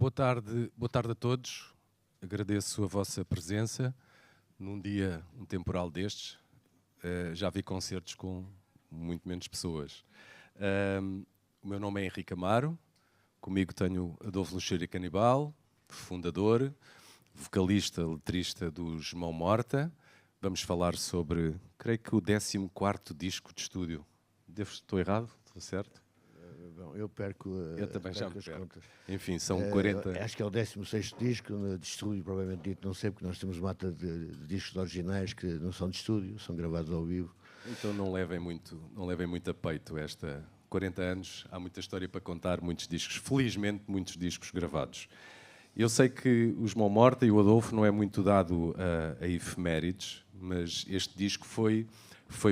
Boa tarde a todos. Agradeço a vossa presença num dia, um temporal destes. Já vi concertos com muito menos pessoas. O meu nome é Henrique Amaro. Comigo tenho Adolfo Luxúria Canibal, fundador, vocalista, letrista dos Mão Morta. Vamos falar sobre, creio que o 14º disco de estúdio. Estou errado? Estou certo? Bom, eu perco, eu também já me as perco. contas. Enfim, são 40... Acho que é o 16º disco de estúdio, provavelmente dito, não sei, porque nós temos mata de discos originais que não são de estúdio, são gravados ao vivo. Então não levem muito a peito esta 40 anos, há muita história para contar, muitos discos, felizmente muitos discos gravados. Eu sei que os Mão Morta e o Adolfo não é muito dado a efemérides, mas este disco foi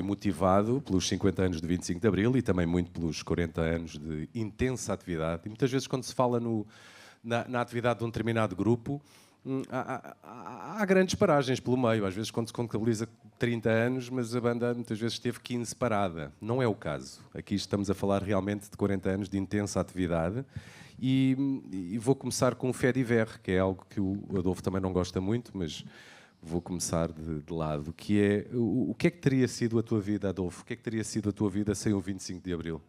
motivado pelos 50 anos de 25 de Abril e também muito pelos 40 anos de intensa atividade. E muitas vezes quando se fala na atividade de um determinado grupo, há grandes paragens pelo meio. Às vezes quando se contabiliza 30 anos, mas a banda muitas vezes esteve 15 parada. Não é o caso. Aqui estamos a falar realmente de 40 anos de intensa atividade. E vou começar com o Fait divers, que é algo que o Adolfo também não gosta muito, mas vou começar de lado, que é o que é que teria sido a tua vida, Adolfo? O que é que teria sido a tua vida sem o 25 de Abril?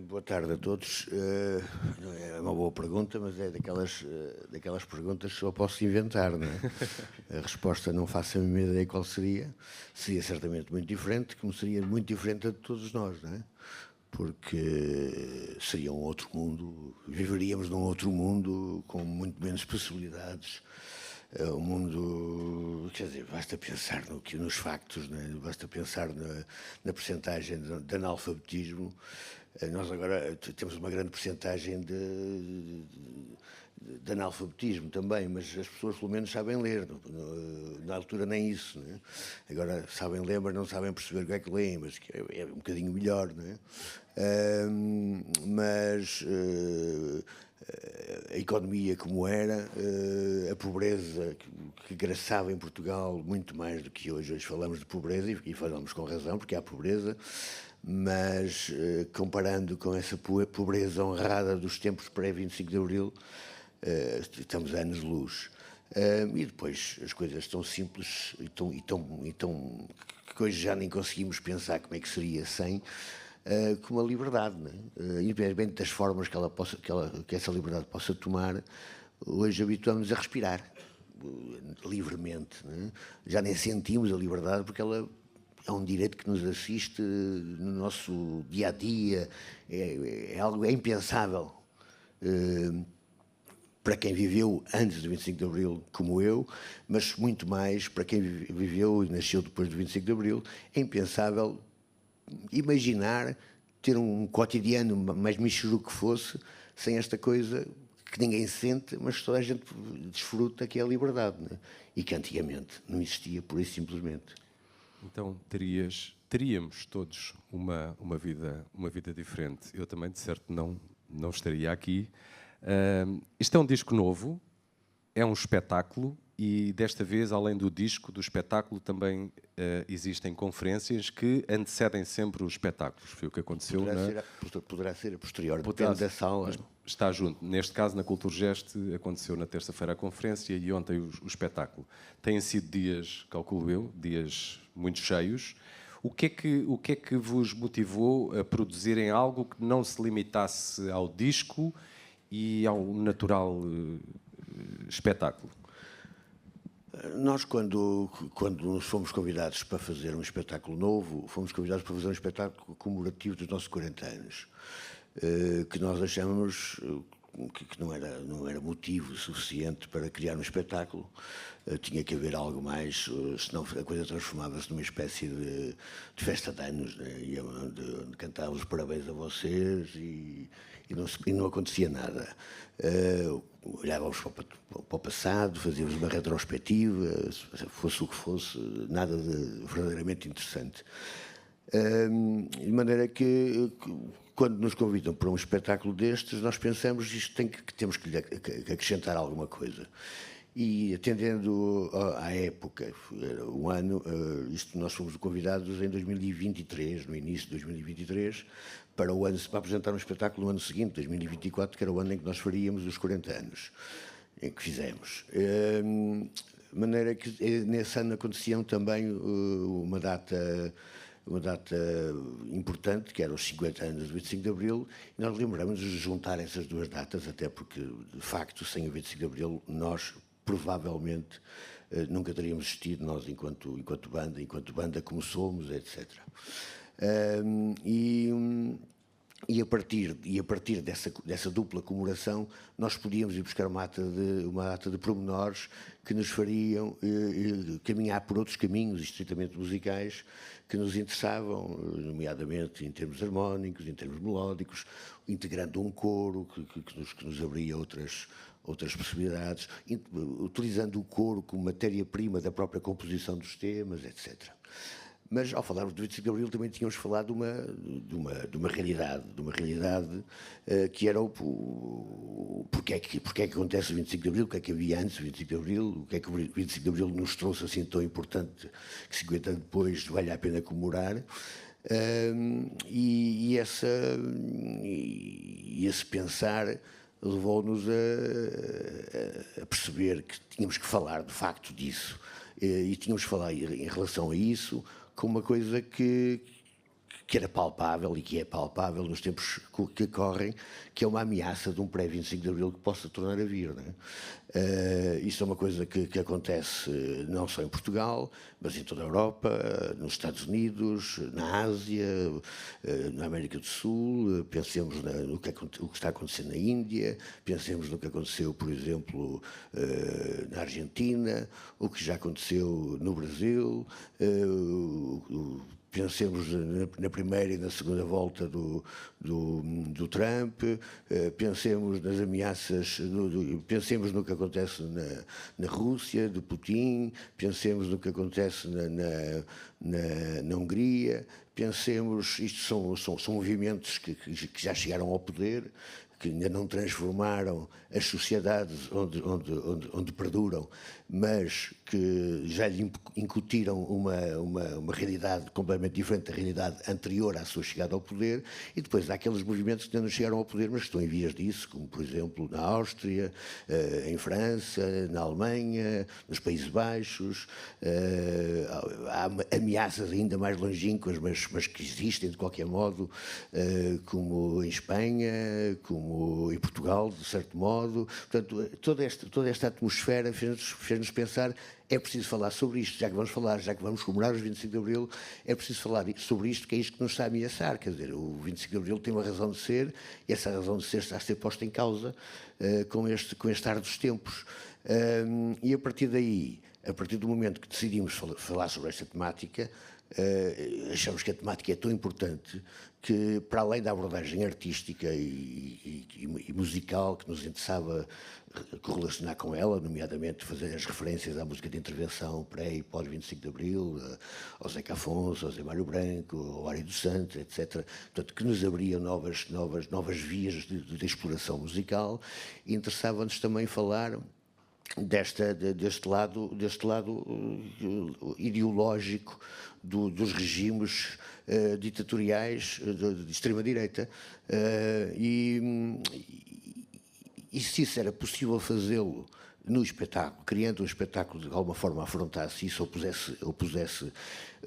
Boa tarde a todos. É uma boa pergunta, mas é daquelas perguntas que só posso inventar, não é? A resposta não faço a mínima ideia qual seria. Seria certamente muito diferente, como seria muito diferente a de todos nós, não é? Porque seria um outro mundo, viveríamos num outro mundo com muito menos possibilidades. O mundo, quer dizer, basta pensar nos factos, né? Basta pensar na percentagem de analfabetismo. Nós agora temos uma grande percentagem de analfabetismo também, mas as pessoas pelo menos sabem ler. Na altura nem isso, né? Agora sabem ler, mas não sabem perceber o que é que leem, mas é um bocadinho melhor, não é? Mas a economia como era, a pobreza que graçava em Portugal muito mais do que hoje. Hoje falamos de pobreza e falamos com razão, porque há pobreza, mas comparando com essa pobreza honrada dos tempos pré-25 de Abril, estamos a anos-luz. E depois as coisas tão simples e tão que hoje já nem conseguimos pensar como é que seria sem, como a liberdade, né? Independentemente das formas que essa liberdade possa tomar, hoje habituamos a respirar livremente, né? Já nem sentimos a liberdade porque ela é um direito que nos assiste no nosso dia-a-dia, é impensável para quem viveu antes do 25 de Abril, como eu, mas muito mais para quem viveu e nasceu depois do 25 de Abril. É impensável imaginar ter um cotidiano, mais michuruco que fosse, sem esta coisa que ninguém sente, mas que toda a gente desfruta, que é a liberdade, né? E que antigamente não existia, pura e simplesmente. Então teríamos todos uma vida diferente. Eu também, de certo, não estaria aqui. Isto é um disco novo, é um espetáculo e desta vez, além do disco, do espetáculo, também existem conferências que antecedem sempre os espetáculos. Foi o que aconteceu. Poderá ser a posterior, depende da sala. Está junto. Neste caso, na Culturgest, aconteceu na terça-feira a conferência e ontem o espetáculo. Têm sido dias, calculo eu, dias muito cheios. O que é que vos motivou a produzirem algo que não se limitasse ao disco e ao natural espetáculo? Nós, quando nos fomos convidados para fazer um espetáculo novo, fomos convidados para fazer um espetáculo comemorativo dos nossos 40 anos, que nós achamos que não era motivo suficiente para criar um espetáculo. Tinha que haver algo mais, senão a coisa transformava-se numa espécie de festa de anos, né? Onde cantávamos parabéns a vocês e não acontecia nada. Olhávamos para o passado, fazíamos uma retrospectiva, fosse o que fosse, nada de verdadeiramente interessante. De maneira que quando nos convidam para um espetáculo destes, nós pensamos temos que lhe acrescentar alguma coisa. E atendendo à época, um ano, nós fomos convidados em 2023, no início de 2023, para apresentar um espetáculo no ano seguinte, 2024, que era o ano em que nós faríamos os 40 anos, em que fizemos. De maneira que nesse ano aconteciam também uma data importante, que era os 50 anos do 25 de Abril, e nós lembramos de juntar essas duas datas, até porque, de facto, sem o 25 de Abril, nós provavelmente nunca teríamos existido, nós enquanto banda como somos, etc. E a partir dessa dupla comemoração, nós podíamos ir buscar uma data de pormenores que nos fariam caminhar por outros caminhos estritamente musicais que nos interessavam, nomeadamente em termos harmónicos, em termos melódicos, integrando um coro que nos abria outras possibilidades, utilizando o coro como matéria-prima da própria composição dos temas, etc. Mas, ao falarmos do 25 de Abril, também tínhamos falado de uma realidade que era porque é que acontece o 25 de Abril, o que é que havia antes do 25 de Abril, o que é que o 25 de Abril nos trouxe assim tão importante que 50 anos depois vale a pena comemorar. Esse pensar levou-nos a perceber que tínhamos que falar de facto disso, e tínhamos que falar em relação a isso com uma coisa que era palpável e que é palpável nos tempos que correm, que é uma ameaça de um pré-25 de Abril que possa tornar a vir. Não é? Isso é uma coisa que acontece não só em Portugal, mas em toda a Europa, nos Estados Unidos, na Ásia, na América do Sul. Pensemos no que está acontecendo na Índia, pensemos no que aconteceu, por exemplo, na Argentina, o que já aconteceu no Brasil, pensemos na primeira e na segunda volta do Trump, pensemos nas ameaças, pensemos no que acontece na Rússia, de Putin, pensemos no que acontece na Hungria, pensemos, isto são movimentos que já chegaram ao poder, que ainda não transformaram as sociedades onde perduram, mas que já lhe incutiram uma realidade completamente diferente da realidade anterior à sua chegada ao poder, e depois há aqueles movimentos que ainda não chegaram ao poder, mas que estão em vias disso, como, por exemplo, na Áustria, em França, na Alemanha, nos Países Baixos. Há ameaças ainda mais longínquas, mas que existem de qualquer modo, como em Espanha, como em Portugal, de certo modo. Portanto, toda esta atmosfera fez-nos pensar: é preciso falar sobre isto, já que vamos comemorar os 25 de Abril, é preciso falar sobre isto, que é isto que nos está a ameaçar. Quer dizer, o 25 de Abril tem uma razão de ser, e essa razão de ser está a ser posta em causa com este ar dos tempos. E a partir daí, a partir do momento que decidimos falar sobre esta temática, achamos que a temática é tão importante que, para além da abordagem artística e musical que nos interessava correlacionar com ela, nomeadamente fazer as referências à música de intervenção pré e pós 25 de Abril, ao Zeca Afonso, ao Zé Mário Branco, ao Ari dos Santos, etc. Portanto, que nos abria novas vias de exploração musical, e interessava-nos também falar deste lado ideológico dos regimes ditatoriais de extrema-direita, e se isso era possível fazê-lo no espetáculo, criando um espetáculo de alguma forma afrontasse isso, ou pusesse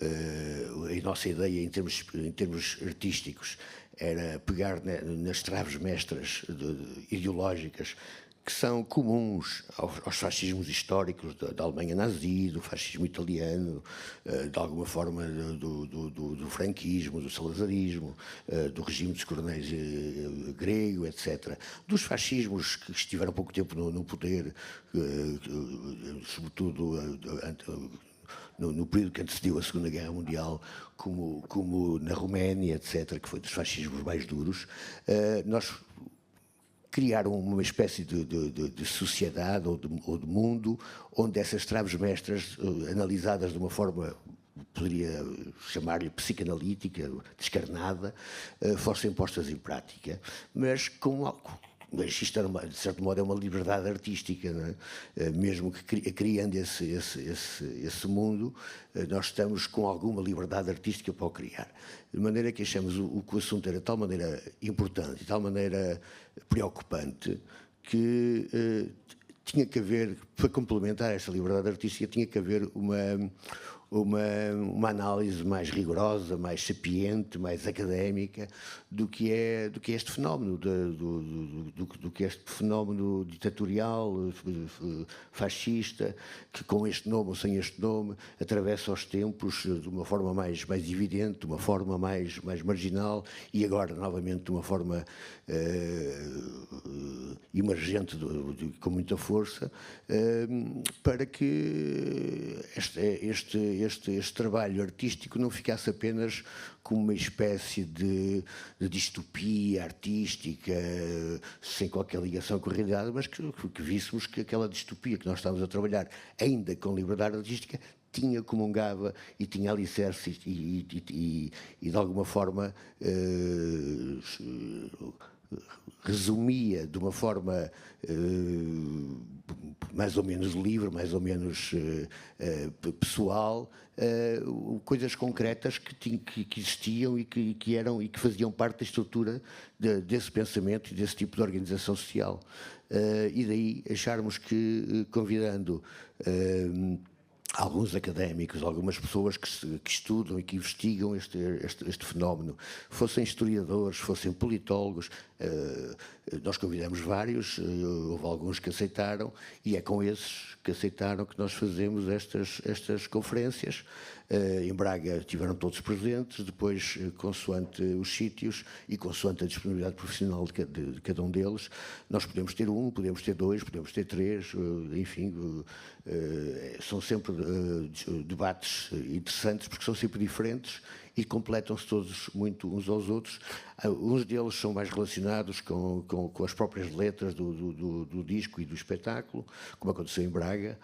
a nossa ideia em termos artísticos, era pegar nas traves mestras ideológicas que são comuns aos fascismos históricos da Alemanha nazi, do fascismo italiano, de alguma forma do franquismo, do salazarismo, do regime dos coronéis grego, etc. Dos fascismos que estiveram há pouco tempo no poder, sobretudo no período que antecedeu a Segunda Guerra Mundial, como na Roménia, etc., que foi dos fascismos mais duros. Nós criaram uma espécie de sociedade ou de mundo onde essas traves mestras, analisadas de uma forma, poderia chamar-lhe psicanalítica, descarnada, fossem postas em prática, mas Mas isto, de certo modo, é uma liberdade artística, não é? Mesmo que criando esse mundo, nós estamos com alguma liberdade artística para o criar. De maneira que achamos que o assunto era de tal maneira importante, de tal maneira preocupante, que tinha que haver, para complementar esta liberdade artística, tinha que haver uma análise mais rigorosa, mais sapiente, mais académica do que é este fenómeno, do que este fenómeno ditatorial, fascista, que com este nome ou sem este nome atravessa os tempos de uma forma mais evidente, de uma forma mais marginal e agora novamente de uma forma emergente com muita força, para que este trabalho artístico não ficasse apenas como uma espécie de distopia artística, sem qualquer ligação com a realidade, mas que víssemos que aquela distopia que nós estamos a trabalhar, ainda com liberdade artística, comungava e tinha alicerces e de alguma forma resumia de uma forma mais ou menos livre, mais ou menos pessoal, coisas concretas que existiam e que faziam parte da estrutura desse pensamento e desse tipo de organização social. E daí acharmos que, convidando alguns académicos, algumas pessoas que estudam e que investigam este fenómeno, fossem historiadores, fossem politólogos, nós convidamos vários, houve alguns que aceitaram, e é com esses que aceitaram que nós fazemos estas conferências. Em Braga estiveram todos presentes, depois, consoante os sítios e consoante a disponibilidade profissional de cada um deles, nós podemos ter um, podemos ter dois, podemos ter três, enfim, são sempre debates interessantes porque são sempre diferentes e completam-se todos muito uns aos outros. Uns deles são mais relacionados com as próprias letras do disco e do espetáculo, como aconteceu em Braga.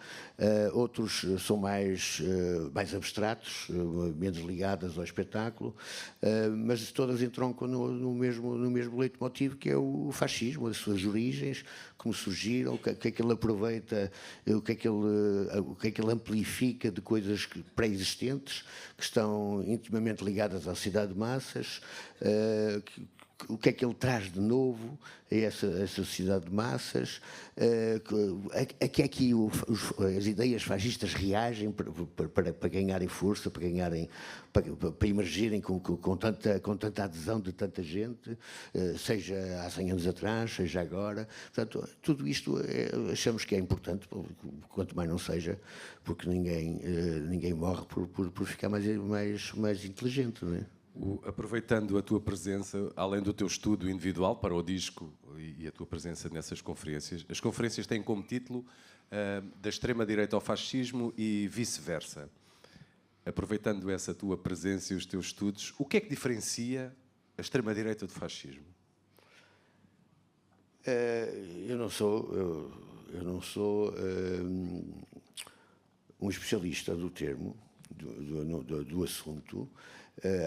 Outros são mais abstratos, menos ligadas ao espetáculo, mas todas entroncam no mesmo leitmotiv, que é o fascismo, as suas origens, como surgiram, o que é que ele aproveita, o que é que ele amplifica de coisas pré-existentes, que estão intimamente ligadas à sociedade de massas, o que é que ele traz de novo a essa sociedade de massas, a que é que as ideias fascistas reagem para ganharem força, para emergirem com tanta adesão de tanta gente, seja há 100 anos atrás, seja agora. Portanto, tudo isto achamos que é importante, quanto mais não seja, porque ninguém morre por ficar mais inteligente, não é? Aproveitando a tua presença, além do teu estudo individual para o disco e a tua presença nessas conferências, as conferências têm como título Da extrema-direita ao fascismo e vice-versa. Aproveitando essa tua presença e os teus estudos, o que é que diferencia a extrema-direita do fascismo? Eu não sou um especialista do termo, do assunto.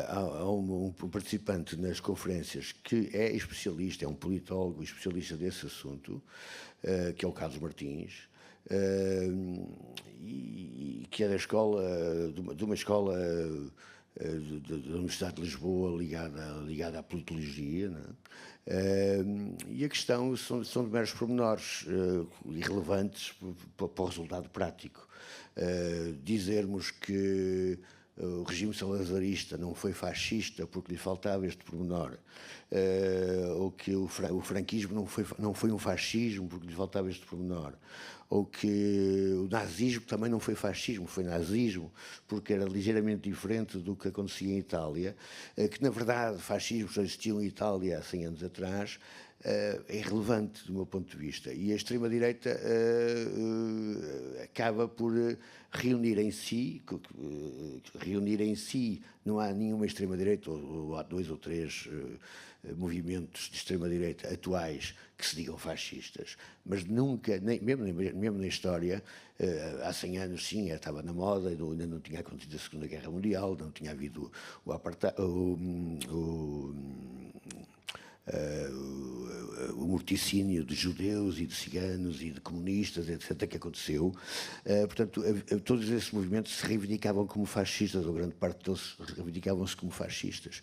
Há um participante nas conferências que é especialista, é um politólogo especialista desse assunto, que é o Carlos Martins, e que é da uma escola da Universidade de Lisboa ligada à politologia, não é? E a questão são de meros pormenores irrelevantes para o resultado prático. Dizermos que o regime salazarista não foi fascista porque lhe faltava este pormenor, ou que o franquismo não foi um fascismo porque lhe faltava este pormenor, ou que o nazismo também não foi fascismo, foi nazismo, porque era ligeiramente diferente do que acontecia em Itália, que na verdade fascismos existiam em Itália há 100 anos atrás, é irrelevante do meu ponto de vista. E a extrema-direita acaba por reunir em si, não há nenhuma extrema-direita, ou há 2 ou 3 movimentos de extrema-direita atuais que se digam fascistas, mas nunca, mesmo na história, há 100 anos sim, estava na moda, ainda não tinha acontecido a Segunda Guerra Mundial, não tinha havido o morticínio de judeus e de ciganos e de comunistas, etc., que aconteceu. Portanto, todos esses movimentos se reivindicavam como fascistas, ou grande parte deles reivindicavam-se como fascistas.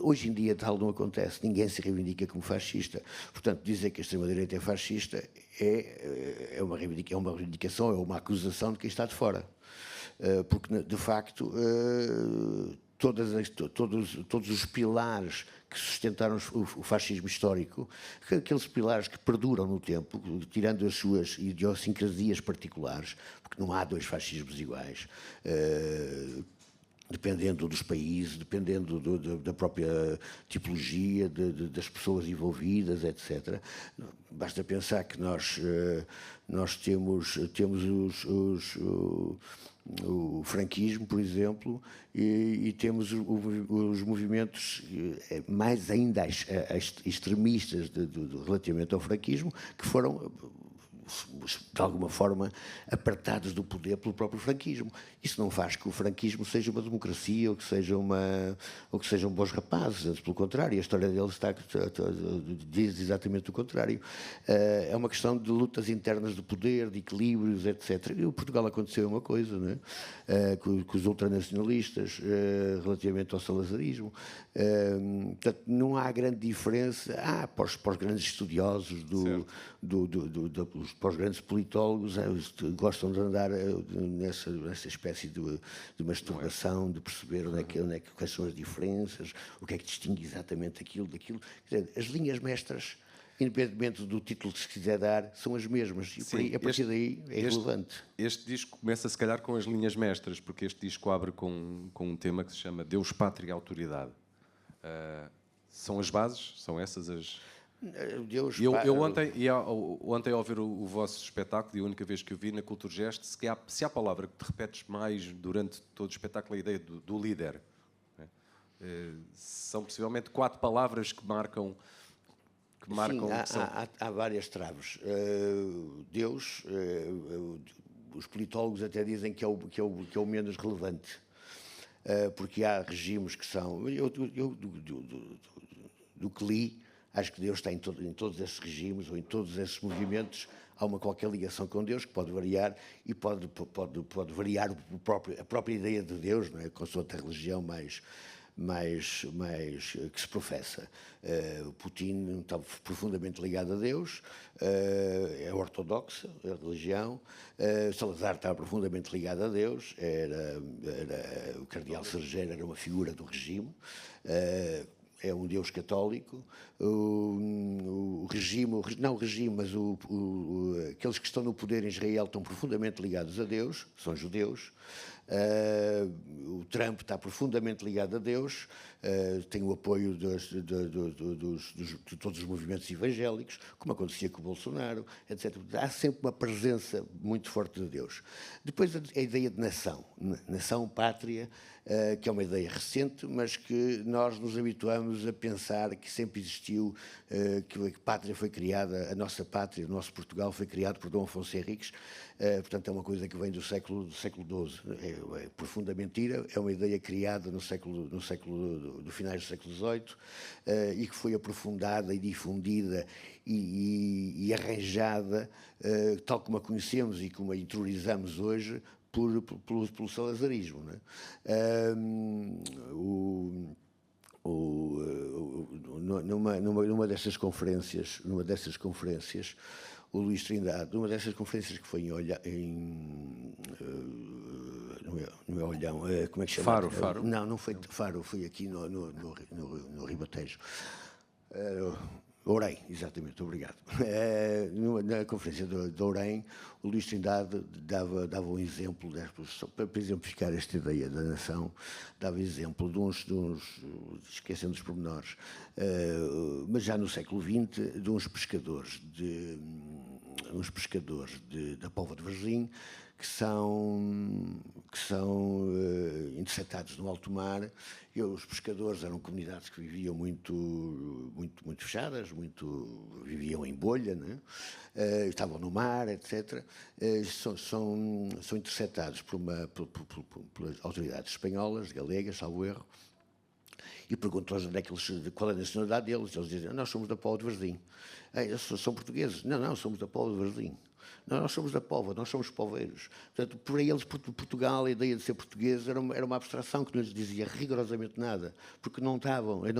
Hoje em dia tal não acontece, ninguém se reivindica como fascista. Portanto, dizer que a extrema-direita é fascista é uma reivindicação, é uma acusação de quem está de fora. Porque, de facto, todos os pilares que sustentaram o fascismo histórico, aqueles pilares que perduram no tempo, tirando as suas idiosincrasias particulares, porque não há dois fascismos iguais, dependendo dos países, dependendo da própria tipologia, das pessoas envolvidas, etc. Basta pensar que nós temos o franquismo, por exemplo, e temos os movimentos mais ainda extremistas relativamente ao franquismo, que foram, de alguma forma, apartados do poder pelo próprio franquismo. Isso não faz que o franquismo seja uma democracia ou que sejam bons rapazes, antes pelo contrário, a história deles diz exatamente o contrário. É uma questão de lutas internas de poder, de equilíbrios, etc. E em Portugal aconteceu uma coisa, não é? Com os ultranacionalistas, relativamente ao salazarismo. Portanto, não há grande diferença. Para os grandes estudiosos, para os grandes politólogos, gostam de andar nessa espécie de masturbação, de perceber quais são as diferenças, o que é que distingue exatamente aquilo daquilo. Quer dizer, as linhas mestras, independentemente do título que se quiser dar, são as mesmas. E por aí, a partir daí é irrelevante. Este disco começa, se calhar, com as linhas mestras, porque este disco abre com um tema que se chama Deus, Pátria e Autoridade. São as bases? São essas as... Deus, eu ontem, ao ver o vosso espetáculo, e a única vez que o vi na Culturgest, se há palavra que te repetes mais durante todo o espetáculo, a ideia do líder. Né? São possivelmente 4 palavras que marcam... Sim, há várias traves. Deus, os politólogos até dizem que é o menos relevante, porque há regimes que são... do que li, acho que Deus está em todos esses regimes ou em todos esses movimentos. Há uma qualquer ligação com Deus que pode variar e pode variar a própria ideia de Deus, não é? Consoante a religião mais que se professa. Putin está profundamente ligado a Deus, é ortodoxa a religião. Salazar estava profundamente ligado a Deus, o cardeal Sergeira era uma figura do regime. É um Deus católico. Mas aqueles que estão no poder em Israel estão profundamente ligados a Deus, são judeus. O Trump está profundamente ligado a Deus, tem o apoio de todos os movimentos evangélicos, como acontecia com o Bolsonaro, etc. Há sempre uma presença muito forte de Deus. Depois a ideia de nação, pátria, que é uma ideia recente, mas que nós nos habituamos a pensar que sempre existiu, que a pátria foi criada, a nossa pátria, o nosso Portugal foi criado por Dom Afonso Henriques. Portanto, é uma coisa que vem do século XII. É profunda mentira, é uma ideia criada no finais do século XVIII, e que foi aprofundada e difundida e arranjada, tal como a conhecemos e como a interiorizamos hoje, pelo salazarismo. Não é? Numa dessas conferências, o Luís Trindade, numa dessas conferências que foi não é Olhão, como é que chama? Faro. Não foi Faro, foi aqui no Ribatejo. Ourém, exatamente, obrigado. Na conferência de Ourém, o Luís Trindade dava um exemplo, só para exemplificar esta ideia da nação, dava exemplo de uns esquecendo os pormenores, mas já no século XX, de uns pescadores da Póvoa de Varzim, que são interceptados no alto mar. E os pescadores eram comunidades que viviam muito fechadas, viviam em bolha, né? Estavam no mar, etc. São interceptados pelas autoridades espanholas, galegas, salvo erro, e perguntou-lhes qual é a nacionalidade deles. Eles dizem, nós somos da Póvoa de Varzim. Eles são portugueses. Não, somos da Póvoa de Varzim. Não, nós somos da Póvoa, nós somos poveiros. Portanto, por eles, Portugal, a ideia de ser português era uma abstração que não lhes dizia rigorosamente nada, porque não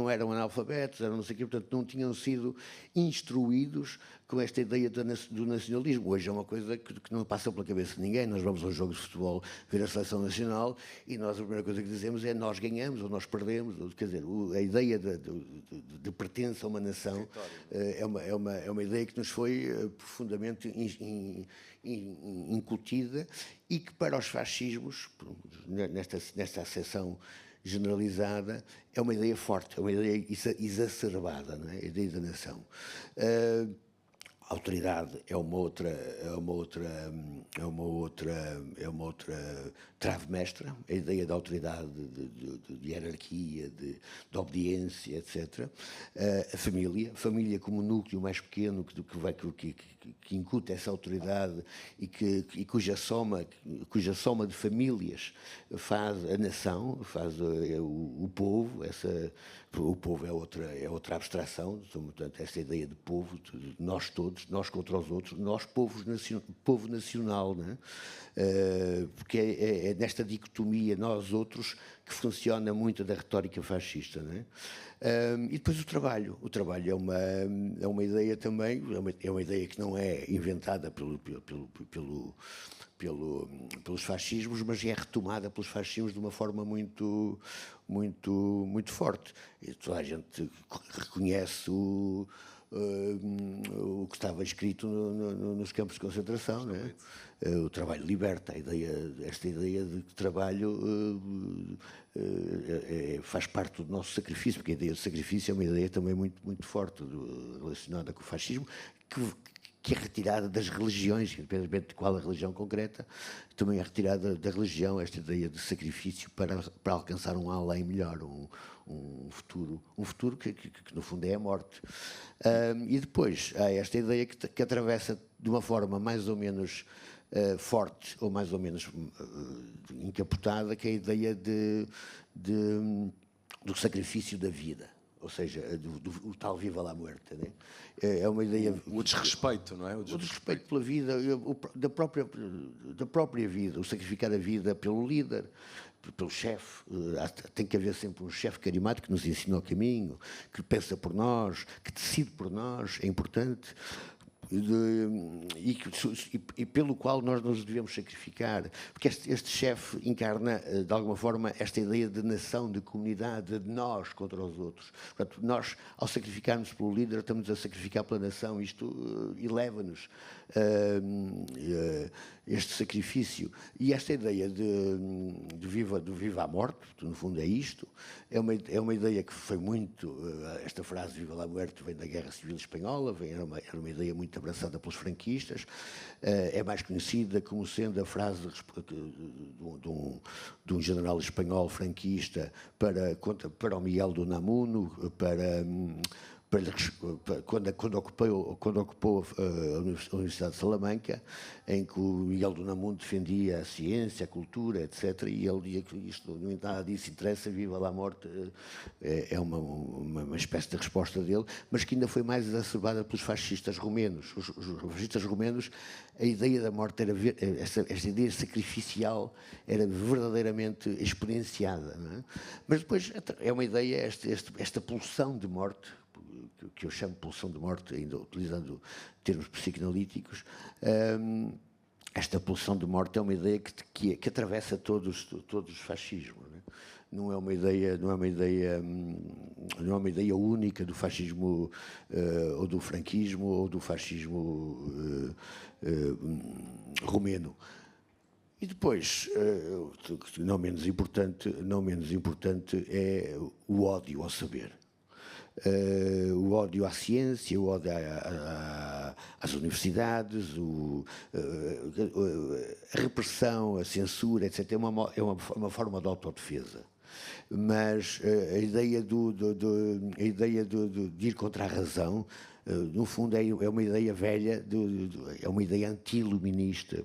eram analfabetos, eram não sei o quê, portanto, não tinham sido instruídos com esta ideia do nacionalismo. Hoje é uma coisa que não passa pela cabeça de ninguém. Nós vamos a um jogo de futebol ver a seleção nacional e nós a primeira coisa que dizemos é nós ganhamos ou nós perdemos. Quer dizer, a ideia de pertença a uma nação é uma ideia que nos foi profundamente incutida e que para os fascismos, nesta acessão generalizada, é uma ideia forte, é uma ideia exacerbada, não é? A ideia da nação. A autoridade é uma outra trave mestra, a ideia da autoridade, de hierarquia, de obediência, etc. A família como núcleo mais pequeno que incuta essa autoridade e cuja soma de famílias faz a nação, faz o povo. O povo é outra abstração, portanto, essa ideia de povo, de nós todos, nós contra os outros, nós povo nacional, não é? Porque é nesta dicotomia nós outros que funciona muito da retórica fascista, não é? E depois o trabalho é uma ideia também, é uma ideia que não é inventada pelos fascismos, mas é retomada pelos fascismos de uma forma muito forte. E toda a gente reconhece o que estava escrito nos campos de concentração, não é? O trabalho liberta, esta ideia de que trabalho faz parte do nosso sacrifício, porque a ideia de sacrifício é uma ideia também muito forte relacionada com o fascismo, que é retirada das religiões, independentemente de qual a religião concreta, também é retirada da religião esta ideia de sacrifício para alcançar um além melhor, um futuro que no fundo é a morte. E depois há esta ideia que atravessa de uma forma mais ou menos forte ou mais ou menos encapotada, que é a ideia do sacrifício da vida. Ou seja, o tal viva la muerte, né? É uma ideia... O desrespeito, não é? O desrespeito pela vida, da própria vida, o sacrificar a vida pelo líder, pelo chefe. Tem que haver sempre um chefe carismático que nos ensina o caminho, que pensa por nós, que decide por nós, é importante. E pelo qual nós nos devemos sacrificar, porque este chefe encarna de alguma forma esta ideia de nação, de comunidade, de nós contra os outros. Portanto, nós, ao sacrificarmos pelo líder, estamos a sacrificar pela nação. Isto eleva-nos este sacrifício. E esta ideia de viva a morte, no fundo é isto, é uma ideia que foi muito... Esta frase viva la muerte vem da Guerra Civil Espanhola, era uma ideia muito abraçada pelos franquistas, é mais conhecida como sendo a frase de um general espanhol franquista para o Miguel de Unamuno, quando ocupou a Universidade de Salamanca, em que o Miguel de Unamuno defendia a ciência, a cultura, etc. E ele dizia que isto, nada disso interessa, viva lá a morte, é uma espécie de resposta dele, mas que ainda foi mais exacerbada pelos fascistas romenos. Os fascistas romenos, a ideia da morte, esta ideia sacrificial, era verdadeiramente experienciada, não é? Mas depois é uma ideia, esta pulsão de morte, que eu chamo de pulsão de morte, ainda utilizando termos psicanalíticos. Esta pulsão de morte é uma ideia que atravessa todos os fascismos, não é? Não é uma ideia única do fascismo ou do franquismo ou do fascismo romeno. E depois, não menos importante é o ódio ao saber. O ódio à ciência, o ódio às universidades, a repressão, a censura, etc. É uma forma de autodefesa. Mas a ideia de ir contra a razão no fundo é uma ideia velha, é uma ideia anti-iluminista,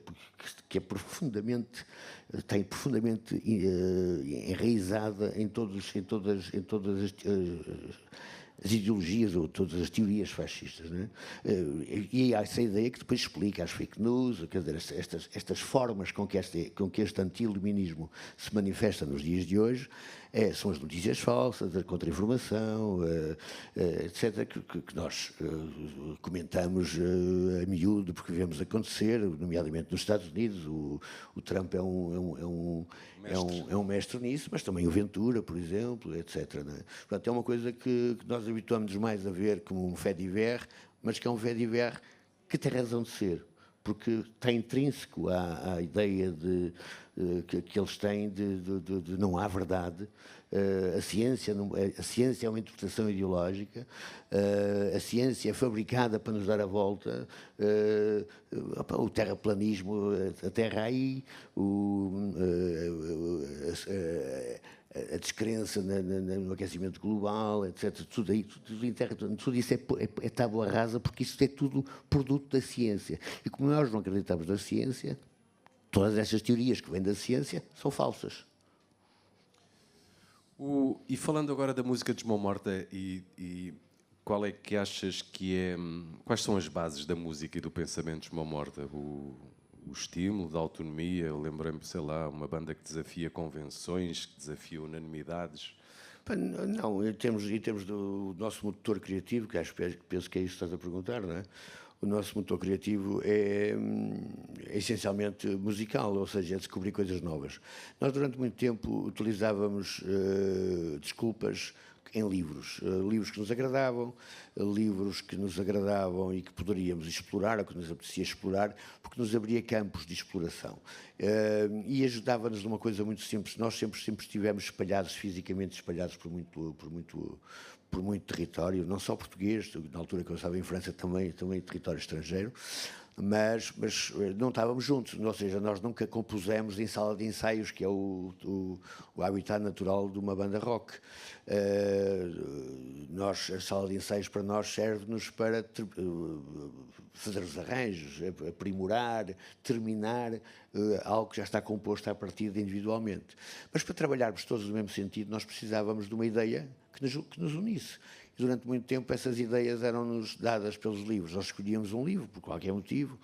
que é profundamente, está profundamente enraizada em todas as ideologias ou todas as teorias fascistas, não é? E há essa ideia que depois explica as fake news, quer dizer, estas formas com que este anti-iluminismo se manifesta nos dias de hoje, são as notícias falsas, a contra-informação, etc., que nós comentamos a miúdo porque vemos acontecer, nomeadamente nos Estados Unidos. O Trump é um mestre nisso, mas também o Ventura, por exemplo, etc., não é? Portanto, é uma coisa que nós habituamos mais a ver como um fait divers, mas que é um fait divers que tem razão de ser, porque está intrínseco à ideia que eles têm de não há verdade. A ciência é uma interpretação ideológica, a ciência é fabricada para nos dar a volta, o terraplanismo, a Terra aí, a descrença no aquecimento global, etc. Tudo isso é tábua rasa, porque isso é tudo produto da ciência. E como nós não acreditamos na ciência, todas essas teorias que vêm da ciência são falsas. E falando agora da música de Mão Morta, e qual é que achas que é... Quais são as bases da música e do pensamento de Mão Morta? O estímulo da autonomia, eu lembrei-me, sei lá, uma banda que desafia convenções, que desafia unanimidades. Não, em termos do nosso motor criativo, que penso que é isso que estás a perguntar, não é? O nosso motor criativo é essencialmente musical, ou seja, é descobrir coisas novas. Nós, durante muito tempo, utilizávamos desculpas em livros. Livros que nos agradavam e que poderíamos explorar, ou que nos apetecia explorar, porque nos abria campos de exploração. E ajudava-nos numa coisa muito simples. Nós sempre estivemos fisicamente espalhados por muito território, não só português, na altura que eu estava em França também território estrangeiro, mas não estávamos juntos, ou seja, nós nunca compusemos em sala de ensaios, que é o habitat natural de uma banda rock. A sala de ensaios para nós serve-nos para fazer os arranjos, aprimorar, terminar algo que já está composto à partida individualmente. Mas para trabalharmos todos no mesmo sentido, nós precisávamos de uma ideia que nos unisse. E durante muito tempo essas ideias eram-nos dadas pelos livros. Nós escolhíamos um livro, por qualquer motivo,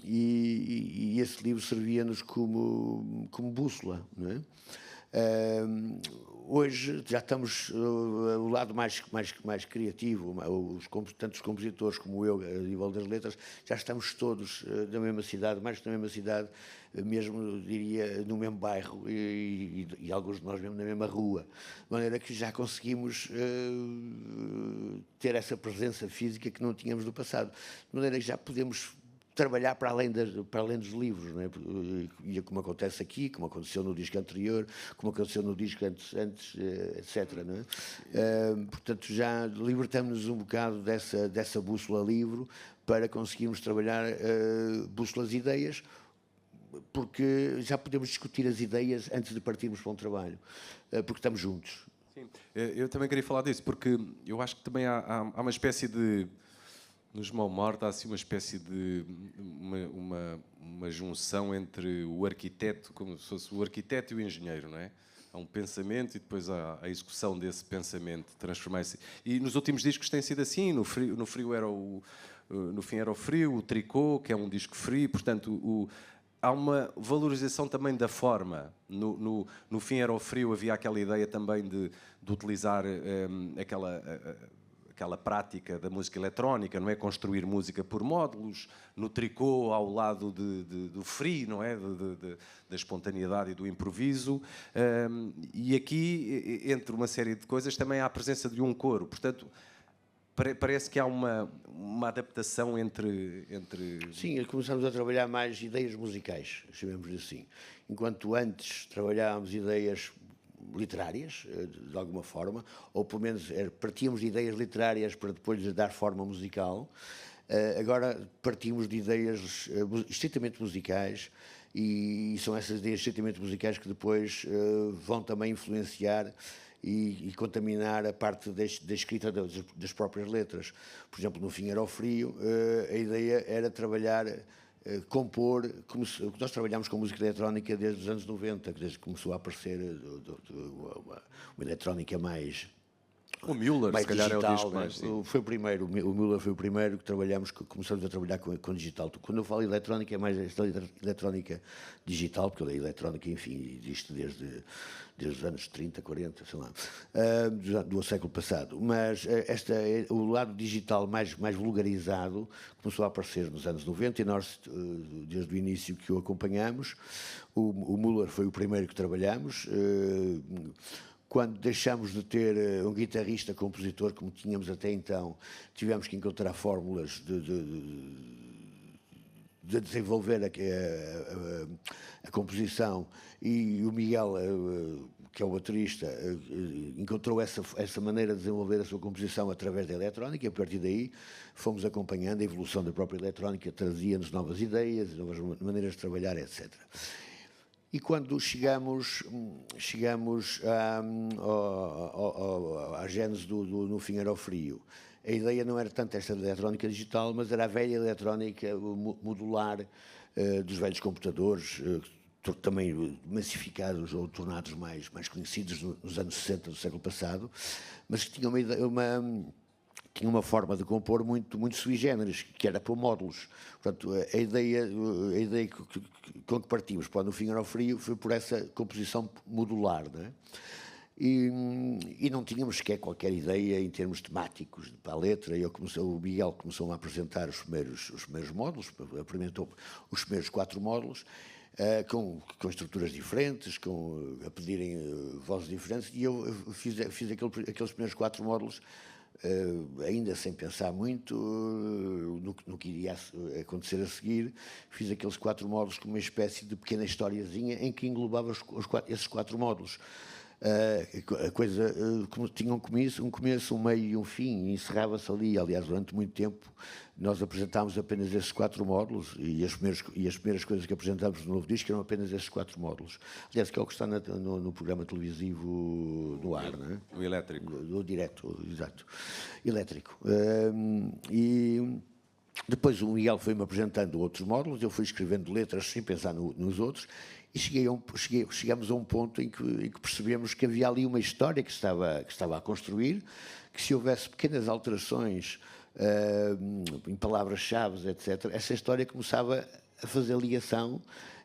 e esse livro servia-nos como bússola, não é? Hoje já estamos o lado mais criativo, tanto os compositores como eu, a nível das letras, já estamos todos na mesma cidade, mais que na mesma cidade, mesmo, diria, no mesmo bairro e alguns de nós mesmo na mesma rua, de maneira que já conseguimos ter essa presença física que não tínhamos no passado, de maneira que já podemos trabalhar para além dos livros, não é? E como acontece aqui, como aconteceu no disco anterior, como aconteceu no disco antes, etc. Não é? Portanto, já libertamos-nos um bocado dessa bússola livro para conseguirmos trabalhar bússolas ideias, porque já podemos discutir as ideias antes de partirmos para um trabalho, porque estamos juntos. Sim, eu também queria falar disso, porque eu acho que também há uma espécie de... Nos Mão Morta há assim uma espécie de uma junção entre o arquiteto, como se fosse o arquiteto e o engenheiro, não é? Há um pensamento e depois há a execução desse pensamento, transformar-se. E nos últimos discos tem sido assim. No Frio era no fim era o Frio, o Tricô, que é um disco frio, portanto há uma valorização também da forma. No fim era o Frio, havia aquela ideia também de utilizar aquela prática da música eletrónica, não é? Construir música por módulos, no Tricô ao lado do free, não é? Da espontaneidade e do improviso. E aqui, entre uma série de coisas, também há a presença de um coro. Portanto, parece que há uma adaptação entre... Sim, começamos a trabalhar mais ideias musicais, chamemos assim. Enquanto antes trabalhávamos ideias literárias, de alguma forma, ou pelo menos partíamos de ideias literárias para depois lhes dar forma musical. Agora partimos de ideias estritamente musicais, e são essas ideias estritamente musicais que depois vão também influenciar e contaminar a parte da escrita das próprias letras. Por exemplo, no Fim Era o Frio, a ideia era trabalhar, compor, nós trabalhámos com música eletrónica desde os anos 90, desde que começou a aparecer uma eletrónica mais... O Müller, se calhar, digital, é o disco mais... Foi o primeiro, o Müller foi o primeiro que começamos a trabalhar com digital. Quando eu falo eletrónica, é mais esta eletrónica digital, porque a eletrónica, enfim, existe desde os anos 30, 40, sei lá, do século passado. Mas o lado digital mais vulgarizado começou a aparecer nos anos 90 e nós, desde o início que o acompanhamos, o Müller foi o primeiro que trabalhamos. Quando deixámos de ter um guitarrista, compositor, como tínhamos até então, tivemos que encontrar fórmulas de desenvolver a composição, e o Miguel, que é o baterista, encontrou essa maneira de desenvolver a sua composição através da eletrónica, e a partir daí fomos acompanhando a evolução da própria eletrónica, trazia-nos novas ideias, novas maneiras de trabalhar, etc. E quando chegamos à gênese do No Fim Era o Frio, a ideia não era tanto esta eletrónica digital, mas era a velha eletrónica modular dos velhos computadores, também massificados ou tornados mais conhecidos nos anos 60 do século passado, mas que tinha tinha uma forma de compor muito sui generis, que era por módulos. Portanto, a ideia com que partimos para No Fim Era o Frio foi por essa composição modular, não é? E não tínhamos sequer qualquer ideia em termos temáticos para a letra. O Miguel começou a apresentar os primeiros módulos, apresentou os primeiros 4 módulos, com estruturas diferentes, a pedirem vozes diferentes, e eu fiz aqueles primeiros 4 módulos, ainda sem pensar muito no que iria acontecer a seguir. Fiz aqueles 4 módulos como uma espécie de pequena historiazinha em que englobava esses 4 módulos. A coisa tinha um começo, um meio e um fim, e encerrava-se ali. Aliás, durante muito tempo nós apresentámos apenas esses 4 módulos, e as primeiras coisas que apresentámos no novo disco eram apenas esses 4 módulos. Aliás, que é o que está no programa televisivo no ar, não é? O elétrico. Do direto, exato. Elétrico. E depois o Miguel foi-me apresentando outros módulos, eu fui escrevendo letras sem pensar nos outros, e chegamos a um ponto em que percebemos que havia ali uma história que estava a construir, que se houvesse pequenas alterações em palavras-chave, etc., essa história começava a fazer ligação,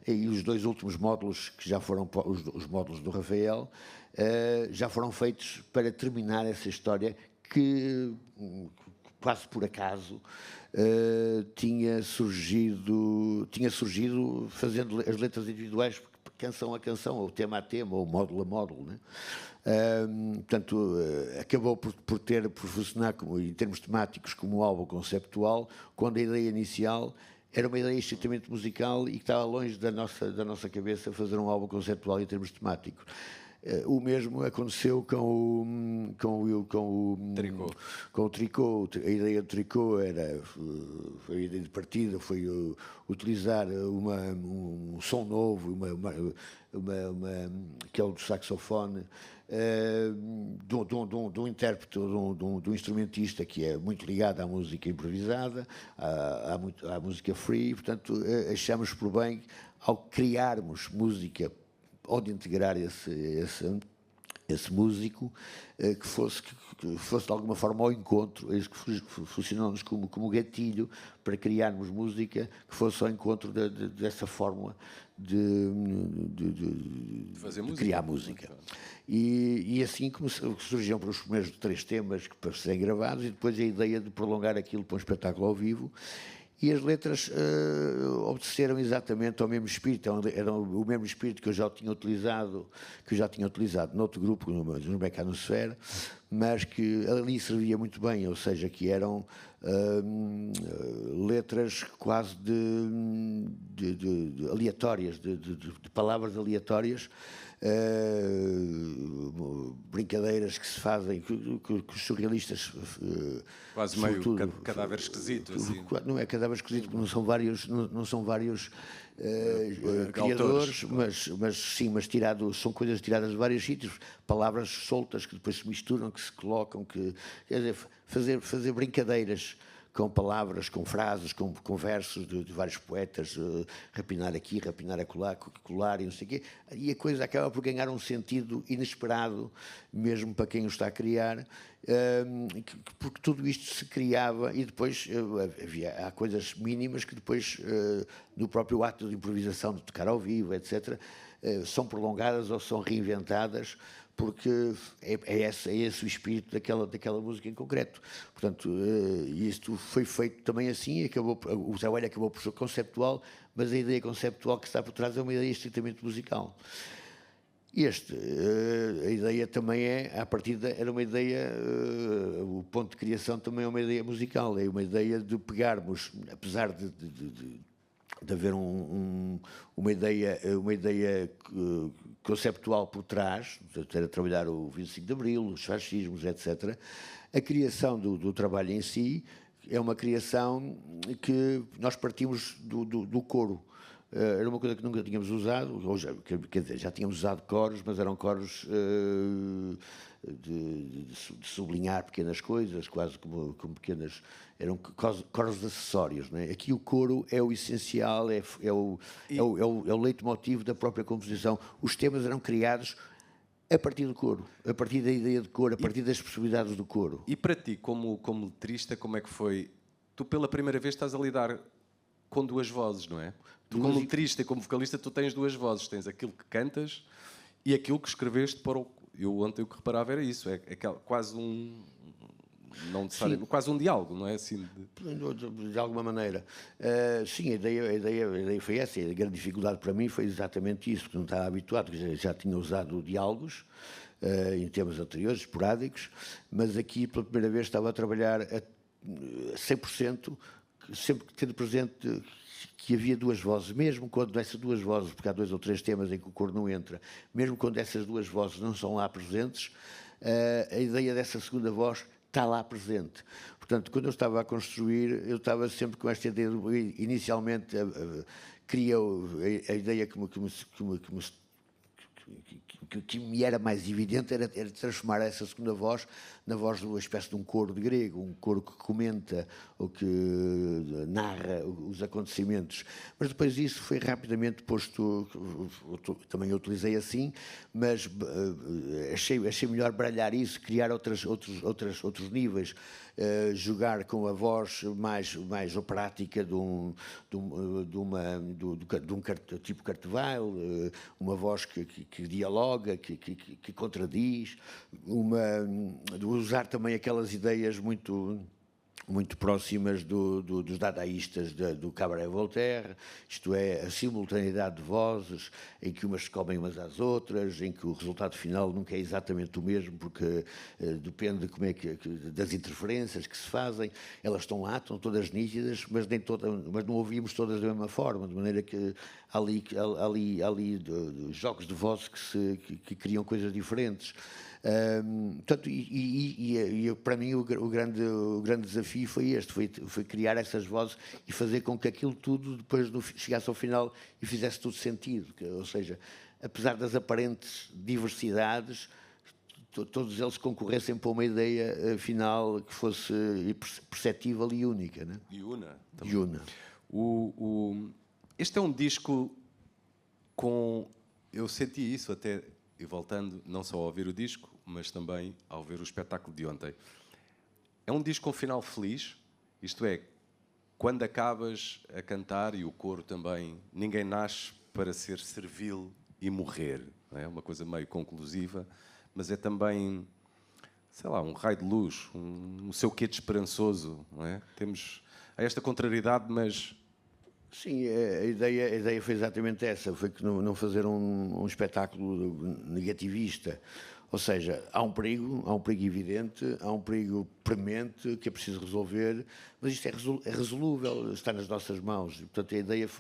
e os 2 últimos módulos, que já foram os módulos do Rafael, já foram feitos para terminar essa história que, quase por acaso, tinha surgido fazendo as letras individuais, canção a canção, ou tema a tema, ou módulo a módulo, né? Portanto, acabou por funcionar em termos temáticos como um álbum conceptual, quando a ideia inicial era uma ideia estritamente musical e que estava longe da nossa cabeça fazer um álbum conceptual em termos temáticos. O mesmo aconteceu com o Tricô. A ideia do Tricô a ideia de partida foi utilizar um som novo, que é o do saxofone, de um intérprete, de um instrumentista que é muito ligado à música improvisada, à música free. Portanto, achamos por bem, ao criarmos música, ou de integrar esse músico, que fosse de alguma forma ao encontro, isso que funcionou-nos como gatilho para criarmos música que fosse ao encontro dessa fórmula de criar música. E assim surgiram para os primeiros 3 temas para serem gravados, e depois a ideia de prolongar aquilo para um espetáculo ao vivo. E as letras obedeceram exatamente ao mesmo espírito, eram o mesmo espírito que eu já tinha utilizado noutro grupo, no Mecanosfera, mas que ali servia muito bem, ou seja, que eram letras quase de aleatórias, de palavras aleatórias. brincadeiras que se fazem, que os surrealistas... Quase meio cadáver esquisito, assim. Não é cadáver esquisito, porque não são vários criadores, mas são coisas tiradas de vários sítios, palavras soltas que depois se misturam, que se colocam, quer dizer, fazer brincadeiras com palavras, com frases, com versos de vários poetas, rapinar aqui, rapinar acolá, colar e não sei o quê, e a coisa acaba por ganhar um sentido inesperado, mesmo para quem o está a criar, porque tudo isto se criava e depois há coisas mínimas que depois, no próprio ato de improvisação, de tocar ao vivo, etc., são prolongadas ou são reinventadas, porque é esse o espírito daquela música em concreto. Portanto, isto foi feito também assim, o trabalho acabou por ser conceptual, mas a ideia conceptual que está por trás é uma ideia estritamente musical. A ideia também a partida era uma ideia, o ponto de criação também é uma ideia musical, é uma ideia de pegarmos, apesar de haver uma ideia conceptual por trás, de trabalhar o 25 de Abril, os fascismos, etc., a criação do trabalho em si é uma criação que nós partimos do coro. Era uma coisa que nunca tínhamos usado, quer dizer, já tínhamos usado coros, mas eram coros de sublinhar pequenas coisas, quase como pequenas... Eram coros acessórios, não é? Aqui o coro é o essencial, é o leitmotiv da própria composição. Os temas eram criados a partir do coro, a partir da ideia de coro, a partir das possibilidades do coro. E para ti, como letrista, como é que foi? Tu pela primeira vez estás a lidar com duas vozes, não é? Tu como letrista e como vocalista, tu tens duas vozes. Tens aquilo que cantas e aquilo que escreveste para o... Eu ontem o que reparava era isso, é quase não necessariamente, quase um diálogo, não é assim? De alguma maneira. Sim, a ideia foi essa. A grande dificuldade para mim foi exatamente isso, porque não estava habituado, já tinha usado diálogos em temas anteriores, esporádicos, mas aqui pela primeira vez estava a trabalhar a 100%, sempre tendo presente que havia duas vozes, mesmo quando essas duas vozes, porque há 2 ou 3 temas em que o coro não entra, mesmo quando essas duas vozes não são lá presentes, a ideia dessa segunda voz está lá presente. Portanto, quando eu estava a construir, eu estava sempre com esta ideia, inicialmente queria a ideia que me era mais evidente era transformar essa segunda voz na voz de uma espécie de um coro de grego, um coro que comenta ou que narra os acontecimentos. Mas depois isso foi rapidamente posto, também eu utilizei assim, mas achei melhor baralhar isso, criar outros níveis, jogar com a voz mais operática de um tipo Carteville, uma voz que dialoga, que contradiz, usar também aquelas ideias muito próximas dos dadaístas do Cabaret Voltaire, isto é, a simultaneidade de vozes, em que umas se comem umas às outras, em que o resultado final nunca é exatamente o mesmo, porque depende das interferências que se fazem. Elas estão lá, estão todas nítidas, mas não ouvimos todas da mesma forma, de maneira que há ali jogos de vozes que criam coisas diferentes. Portanto, para mim o grande desafio foi este, foi criar essas vozes e fazer com que aquilo tudo depois chegasse ao final e fizesse tudo sentido, ou seja, apesar das aparentes diversidades, todos eles concorressem para uma ideia final que fosse perceptível e única, né? E una. E una. Este é um disco com... Eu senti isso até... E voltando não só a ouvir o disco, mas também ao ver o espetáculo de ontem. É um disco com final feliz, isto é, quando acabas a cantar, e o coro também, ninguém nasce para ser servil e morrer. Não é uma coisa meio conclusiva, mas é também, sei lá, um raio de luz, um seu quê de esperançoso. Não é? Temos esta contrariedade, mas... Sim, a ideia foi exatamente essa, foi que não fazer um espetáculo negativista. Ou seja, há um perigo evidente, há um perigo premente que é preciso resolver, mas isto é resolúvel, está nas nossas mãos. E, portanto, a ideia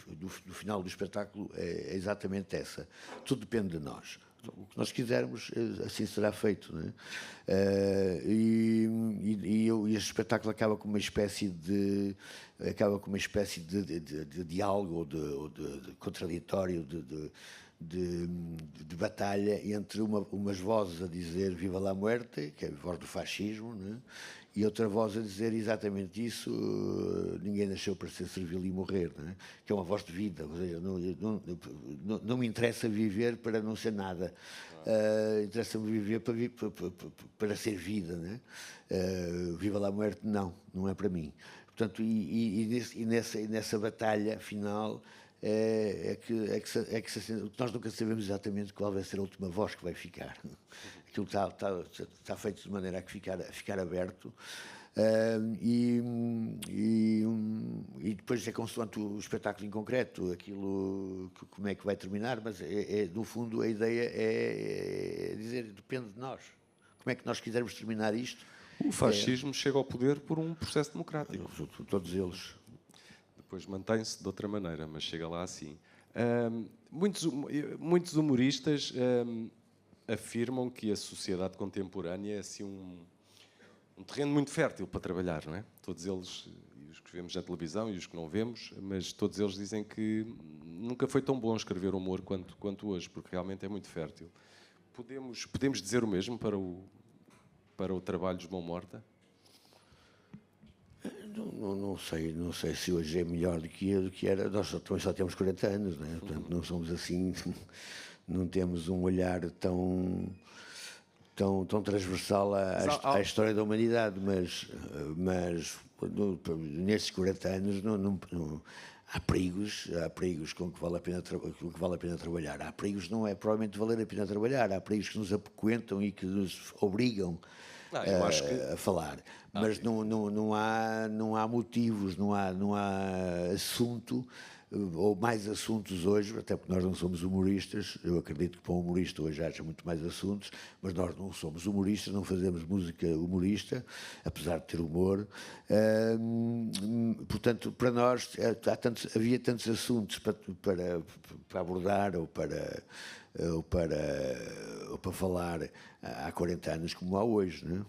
do final do espetáculo é exatamente essa. Tudo depende de nós. o que nós quisermos, assim será feito. Não é? Este espetáculo acaba com uma espécie de diálogo ou de contraditório, de batalha entre umas vozes a dizer Viva la muerte, que é a voz do fascismo, né? E outra voz a dizer exatamente isso, ninguém nasceu para ser servil e morrer, né? Que é uma voz de vida, ou seja, não me interessa viver para não ser nada, interessa-me viver para ser vida, né? Viva la muerte, não é para mim. Portanto, nessa batalha final nós nunca sabemos exatamente qual vai ser a última voz que vai ficar. Aquilo está feito de maneira a ficar aberto. E depois é consoante o espetáculo em concreto, aquilo como é que vai terminar, mas no fundo a ideia é dizer, depende de nós. Como é que nós quisermos terminar isto? O fascismo chega ao poder por um processo democrático. Todos eles. Depois mantém-se de outra maneira, mas chega lá assim. Muitos humoristas afirmam que a sociedade contemporânea é assim um terreno muito fértil para trabalhar, não é? Todos eles, os que vemos na televisão e os que não vemos, mas todos eles dizem que nunca foi tão bom escrever humor quanto hoje, porque realmente é muito fértil. Podemos dizer o mesmo para o trabalho dos Mão Morta? Não sei se hoje é melhor do que era. Nós também só temos 40 anos, né? Portanto, não somos assim, não temos um olhar tão transversal à história da humanidade, mas nestes 40 anos há perigos com que vale a pena trabalhar. Há perigos não é provavelmente valer a pena trabalhar, há perigos que nos apoquentam e que nos obrigam a falar, mas não há motivos, não há assunto ou mais assuntos hoje, até porque nós não somos humoristas. Eu acredito que para um humorista hoje haja muito mais assuntos, mas nós não somos humoristas, não fazemos música humorista, apesar de ter humor. Portanto, para nós havia tantos assuntos para abordar ou para falar há 40 anos como há hoje, não é?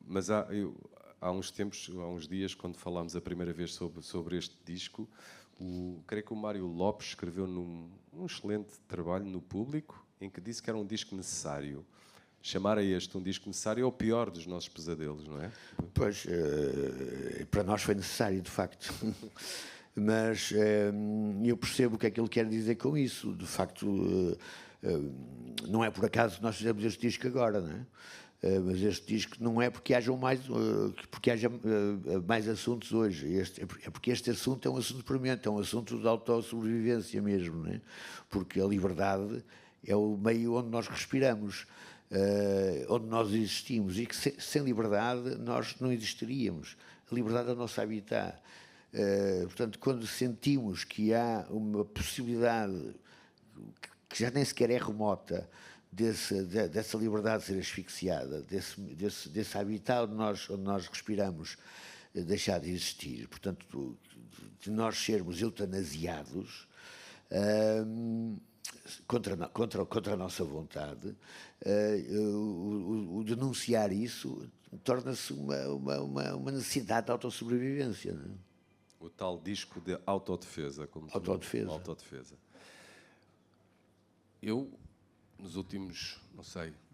Mas há uns dias, quando falámos a primeira vez sobre este disco, creio que o Mário Lopes escreveu um excelente trabalho no Público, em que disse que era um disco necessário. Chamar a este um disco necessário é o pior dos nossos pesadelos, não é? Pois, para nós foi necessário, de facto. Mas eu percebo o que é que ele quer dizer com isso. De facto, não é por acaso que nós fizemos este disco agora, não é? Mas este disco não é porque haja mais assuntos hoje. É porque este assunto é um assunto premente, é um assunto de autossobrevivência mesmo, não é? Porque a liberdade é o meio onde nós respiramos, onde nós existimos, e que sem liberdade nós não existiríamos. A liberdade é o nosso habitat. Portanto, quando sentimos que há uma possibilidade que já nem sequer é remota dessa liberdade ser asfixiada, desse habitat onde nós respiramos deixar de existir, portanto, de nós sermos eutanasiados contra a nossa vontade, o denunciar isso torna-se uma necessidade de autossobrevivência, não é? O tal disco de autodefesa. Autodefesa. Eu, nos últimos,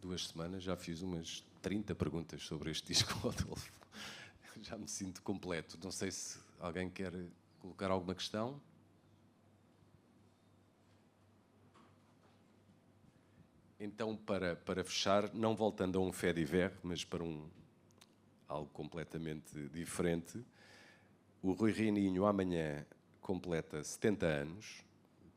2 semanas, já fiz umas 30 perguntas sobre este disco, Adolfo. Já me sinto completo. Não sei se alguém quer colocar alguma questão. Então, para fechar, não voltando a um fait divers, mas para algo completamente diferente, o Rui Reininho amanhã completa 70 anos,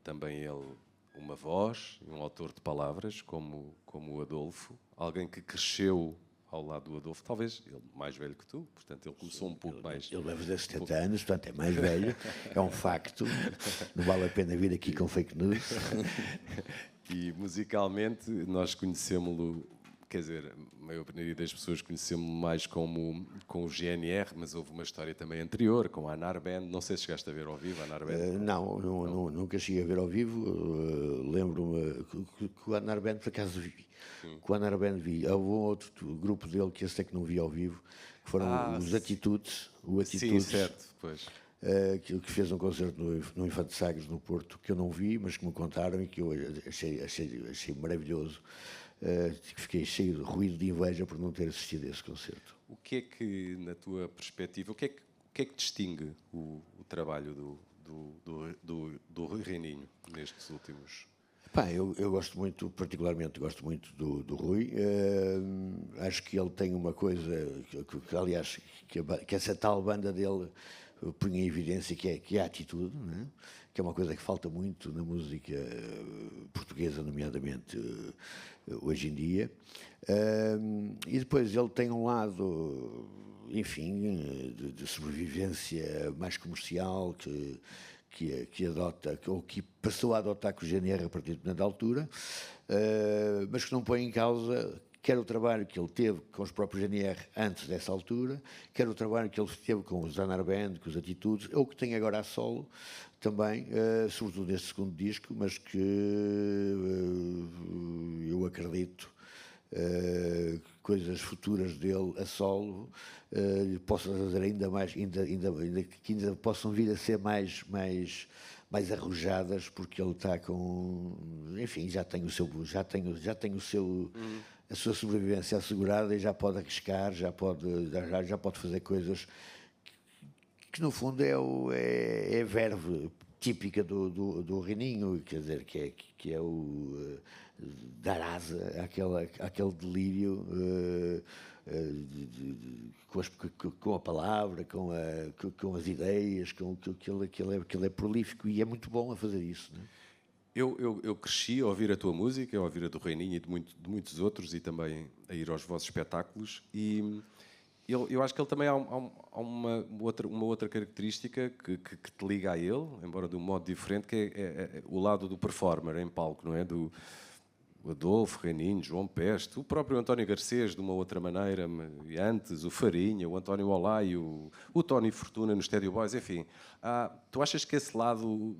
também ele uma voz e um autor de palavras, como o Adolfo, alguém que cresceu ao lado do Adolfo, talvez ele mais velho que tu, portanto ele começou um pouco mais... Ele vai fazer 70 anos, portanto é mais velho, é um facto, não vale a pena vir aqui com fake news. E musicalmente nós conhecemos-lo quer dizer, a maioria das pessoas conheceu-me mais com o GNR, mas houve uma história também anterior, com a Anar Band. Não sei se chegaste a ver ao vivo a Anar Band. Nunca cheguei a ver ao vivo. Lembro-me que o Anar Band, por acaso, vi. Com o Anar Band vi. Houve um outro grupo dele que esse é que não vi ao vivo, que foram os Atitudes. Sim, certo, pois. Que fez um concerto no Infante Sagres, no Porto, que eu não vi, mas que me contaram e que eu achei maravilhoso. Fiquei cheio de ruído de inveja por não ter assistido a esse concerto. O que é que, na tua perspectiva, o que é que distingue o trabalho do Rui Reininho nestes últimos... Eu gosto muito, particularmente gosto muito do Rui. Acho que ele tem uma coisa aliás, que essa tal banda dele punha em evidência, que é a atitude, né? Que é uma coisa que falta muito na música portuguesa, nomeadamente hoje em dia. E depois ele tem um lado, enfim, de sobrevivência mais comercial que adota, ou que passou a adotar com o GNR a partir de determinada altura, mas que não põe em causa quer o trabalho que ele teve com os próprios GNR antes dessa altura, quer o trabalho que ele teve com os Anar Band, com os Atitudes, ou que tem agora a solo também, sobretudo neste segundo disco, mas que eu acredito coisas futuras dele a solo possam fazer ainda mais, que ainda possam vir a ser mais arrojadas, porque ele está com, enfim, já tem a sua sobrevivência assegurada e já pode arriscar, já pode fazer coisas que no fundo é a verve típica do Reininho, quer dizer, que é o dar asa àquele delírio com a palavra, com as ideias, que ele é prolífico e é muito bom a fazer isso, não é? Eu cresci a ouvir a tua música, a ouvir a do Reininho e de muitos outros, e também a ir aos vossos espetáculos, e eu acho que ele também há uma outra característica que te liga a ele, embora de um modo diferente, que é o lado do performer em palco, não é? Do Adolfo, Reininho, João Peste, o próprio António Garcês, de uma outra maneira, e antes, o Farinha, o António Olai, o Tony Fortuna no Stadio Boys, enfim. Tu achas que esse lado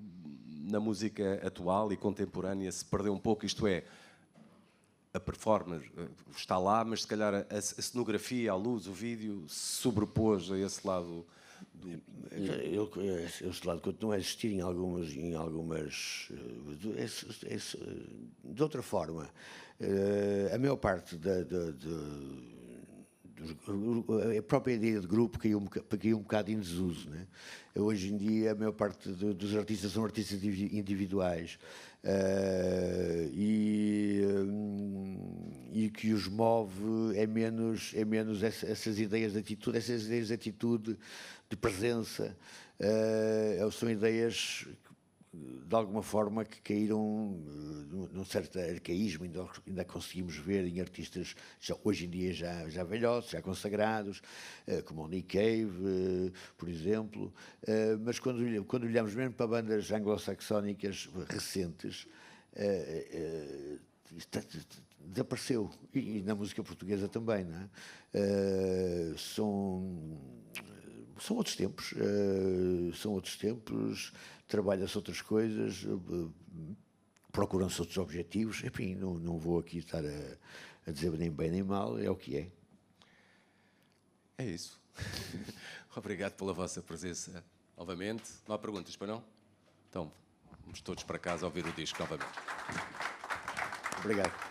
na música atual e contemporânea se perdeu um pouco? Isto é, a performance está lá, mas se calhar a cenografia, a luz, o vídeo se sobrepôs a esse lado. Esse lado continua a existir em algumas de outra forma. A maior parte a própria ideia de grupo caiu um bocado em desuso, né? Hoje em dia a maior parte dos artistas são artistas individuais, e que os move é menos essas ideias de atitude, de presença. São ideias de alguma forma que caíram num certo arcaísmo. Ainda conseguimos ver em artistas hoje em dia já velhotes, já consagrados, como o Nick Cave, por exemplo, mas quando olhamos mesmo para bandas anglo-saxónicas recentes, desapareceu, e na música portuguesa também, não é? São outros tempos, trabalha-se outras coisas, procuram-se outros objetivos. Enfim, não vou aqui estar a dizer nem bem nem mal, é o que é. É isso. Obrigado pela vossa presença novamente. Não há perguntas, para não? Então, vamos todos para casa ouvir o disco novamente. Obrigado.